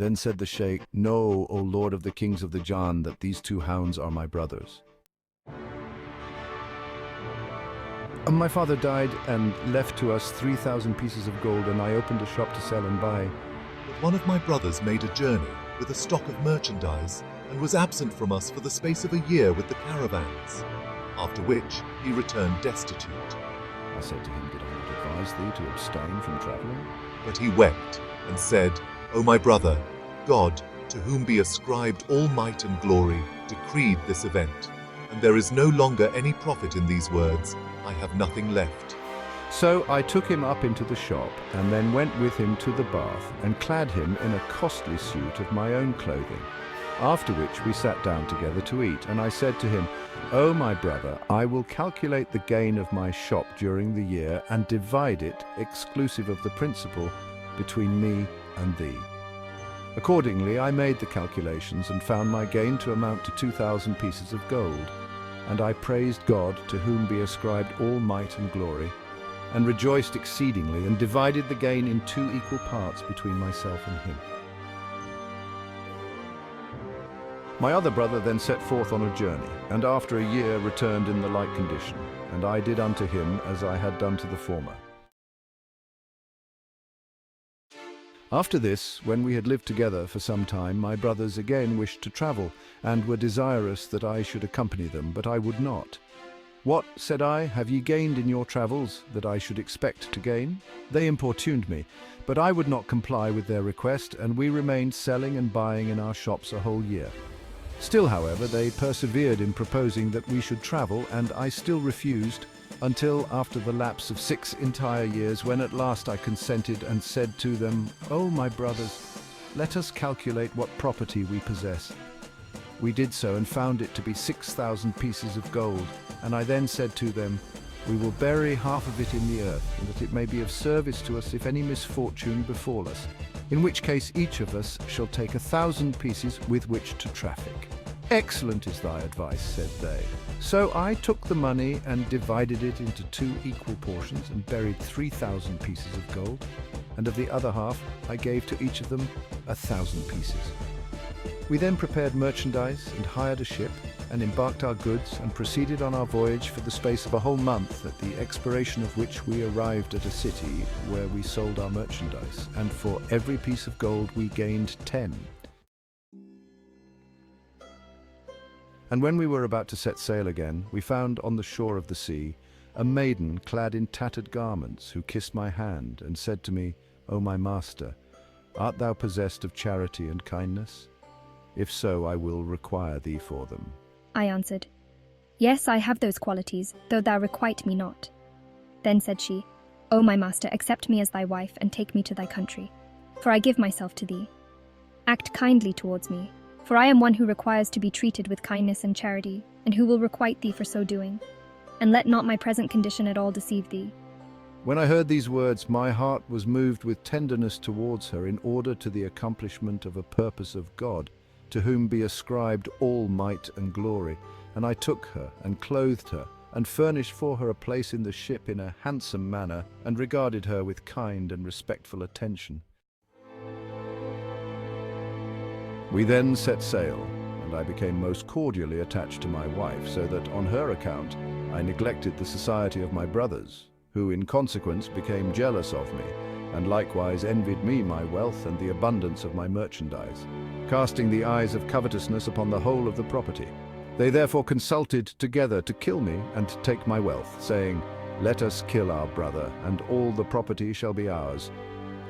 Then said the Sheikh, "Know, O Lord of the kings of the Jann, that these two hounds are my brothers. My father died and left to us 3,000 pieces of gold, and I opened a shop to sell and buy. But one of my brothers made a journey with a stock of merchandise and was absent from us for the space of a year with the caravans, after which he returned destitute. I said to him, Did I not advise thee to abstain from travelling? But he wept and said, O my brother, God, to whom be ascribed all might and glory, decreed this event, and there is no longer any profit in these words. I have nothing left. So I took him up into the shop, and then went with him to the bath, and clad him in a costly suit of my own clothing. After which we sat down together to eat, and I said to him, O my brother, I will calculate the gain of my shop during the year, and divide it, exclusive of the principal, between me and thee. Accordingly, I made the calculations, and found my gain to amount to 2,000 pieces of gold. And I praised God, to whom be ascribed all might and glory, and rejoiced exceedingly, and divided the gain in 2 equal parts between myself and him. My other brother then set forth on a journey, and after a year returned in the like condition, and I did unto him as I had done to the former. After this, when we had lived together for some time, my brothers again wished to travel, and were desirous that I should accompany them, but I would not. What, said I, have ye gained in your travels, that I should expect to gain? They importuned me, but I would not comply with their request, and we remained selling and buying in our shops a whole year. Still, however, they persevered in proposing that we should travel, and I still refused, until after the lapse of 6 entire years, when at last I consented and said to them, O my brothers, let us calculate what property we possess. We did so, and found it to be 6,000 pieces of gold, and I then said to them, We will bury half of it in the earth, and that it may be of service to us if any misfortune befall us, in which case each of us shall take 1,000 pieces with which to traffic. Excellent is thy advice, said they. So I took the money and divided it into 2 equal portions, and buried 3,000 pieces of gold, and of the other half I gave to each of them 1,000 pieces. We then prepared merchandise and hired a ship, and embarked our goods, and proceeded on our voyage for the space of a whole month, at the expiration of which we arrived at a city where we sold our merchandise, and for every piece of gold we gained 10. And when we were about to set sail again, we found on the shore of the sea a maiden clad in tattered garments, who kissed my hand and said to me, O my master, art thou possessed of charity and kindness? If so, I will require thee for them. I answered, Yes, I have those qualities, though thou requite me not. Then said she, O my master, accept me as thy wife, and take me to thy country, for I give myself to thee. Act kindly towards me, for I am one who requires to be treated with kindness and charity, and who will requite thee for so doing. And let not my present condition at all deceive thee. When I heard these words, my heart was moved with tenderness towards her, in order to the accomplishment of a purpose of God, to whom be ascribed all might and glory. And I took her, and clothed her, and furnished for her a place in the ship in a handsome manner, and regarded her with kind and respectful attention. We then set sail, and I became most cordially attached to my wife, so that on her account I neglected the society of my brothers, who in consequence became jealous of me, and likewise envied me my wealth and the abundance of my merchandise, casting the eyes of covetousness upon the whole of the property. They therefore consulted together to kill me and to take my wealth, saying, Let us kill our brother, and all the property shall be ours.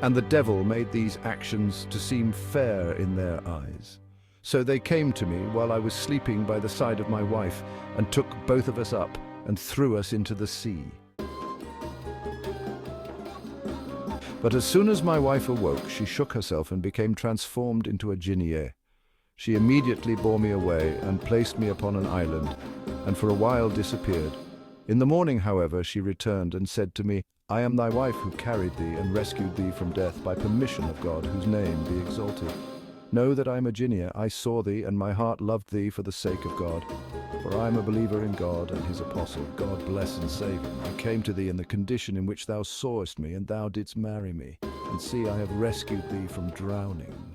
And the devil made these actions to seem fair in their eyes. So they came to me while I was sleeping by the side of my wife, and took both of us up, and threw us into the sea. But as soon as my wife awoke, she shook herself and became transformed into a jinniyeh. She immediately bore me away, and placed me upon an island, and for a while disappeared. In the morning, however, she returned and said to me, I am thy wife who carried thee and rescued thee from death by permission of God, whose name be exalted. Know that I am a jinniyeh. I saw thee, and my heart loved thee for the sake of God. For I am a believer in God and his apostle. God bless and save him. I came to thee in the condition in which thou sawest me, and thou didst marry me. And see, I have rescued thee from drowning.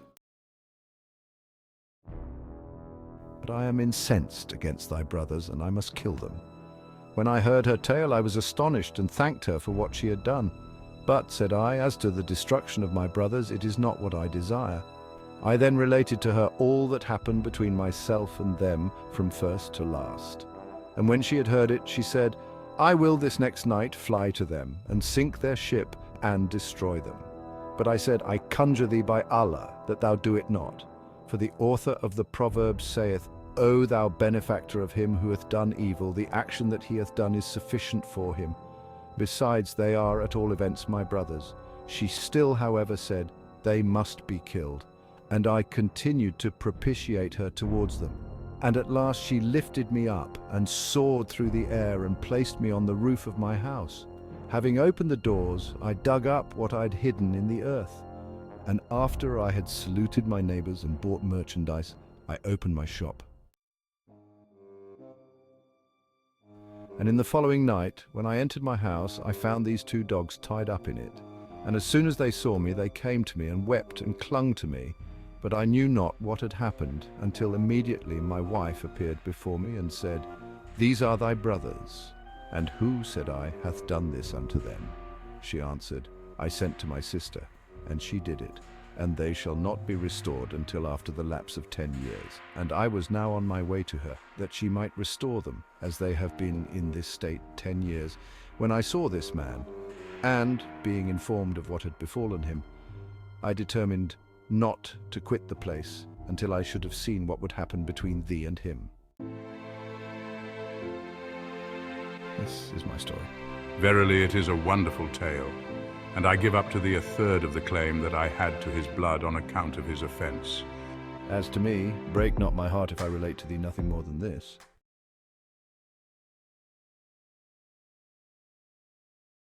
but I am incensed against thy brothers, and I must kill them. When I heard her tale, I was astonished and thanked her for what she had done. But, said I, as to the destruction of my brothers, it is not what I desire. I then related to her all that happened between myself and them from first to last. And when she had heard it, she said, I will this next night fly to them, and sink their ship, and destroy them. But I said, I conjure thee by Allah, that thou do it not. For the author of the proverb saith, O thou benefactor of him who hath done evil, the action that he hath done is sufficient for him. Besides, they are at all events my brothers. She still, however, said, they must be killed. And I continued to propitiate her towards them. And at last she lifted me up and soared through the air and placed me on the roof of my house. Having opened the doors, I dug up what I had hidden in the earth. And after I had saluted my neighbors and bought merchandise, I opened my shop. And in the following night, when I entered my house, I found these 2 dogs tied up in it. And as soon as they saw me, they came to me and wept and clung to me. But I knew not what had happened until immediately my wife appeared before me and said, These are thy brothers. And who, said I, hath done this unto them? She answered, I sent to my sister, and she did it. And they shall not be restored until after the lapse of 10 years. And I was now on my way to her, that she might restore them, as they have been in this state 10 years, when I saw this man, and, being informed of what had befallen him, I determined not to quit the place until I should have seen what would happen between thee and him. This is my story. Verily it is a wonderful tale, and I give up to thee 1/3 of the claim that I had to his blood on account of his offense. As to me, break not my heart if I relate to thee nothing more than this.